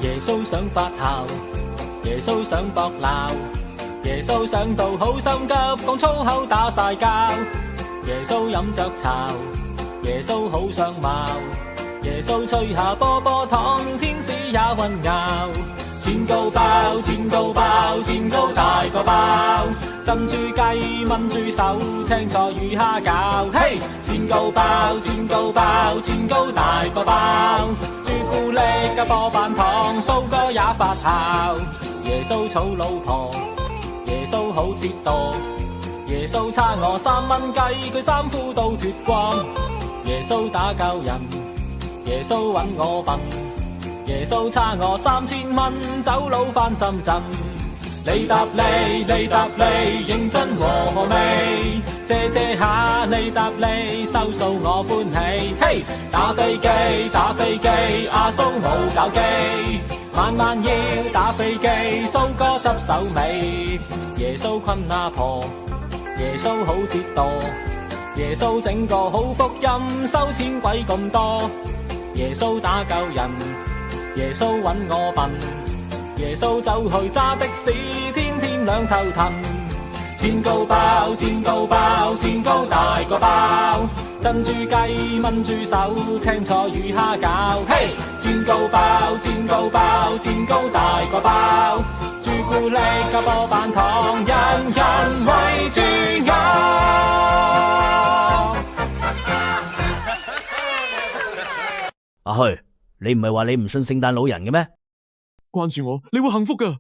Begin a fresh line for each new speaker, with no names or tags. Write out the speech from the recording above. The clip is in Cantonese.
耶穌想發姣，耶穌想搏鬧，耶穌想到好心急，講粗口打晒交。耶穌飲着茶，耶穌好相貌，耶穌吹下波波糖，天使也混淆。錢高包，錢高包，錢高大個包，珍珠雞、炆豬手、青菜與蝦餃。嘿，錢高包，錢高包，錢高大個包，朱古力加波板糖，蘇哥也發姣。耶穌娶老婆，耶穌好折墮，耶穌差我3蚊雞，佢衫褲都脫光。耶穌打救人，耶穌揾我笨，耶穌差我3000蚊，走佬返深圳。你答你，你答你，認真和味，借借下你答你，收數我歡喜。嘿，打飛機，打飛機，阿蘇冇搞基，晚晚要打飛機，蘇哥執手尾。耶穌困阿婆，耶穌好折墮，耶穌整個好福音，收錢鬼咁多。耶穌打救人，耶穌揾我笨，耶穌走去揸的士，天天兩頭騰。錢高包，錢高包，錢高大個包，珍珠雞、炆豬手、青菜與蝦餃。嘿，錢高包，錢高包，錢高大個包，朱古力加波板糖，人人圍住我。
阿虛，你唔係話你唔信聖誕老人嘅咩？
關注我，你會幸福㗎。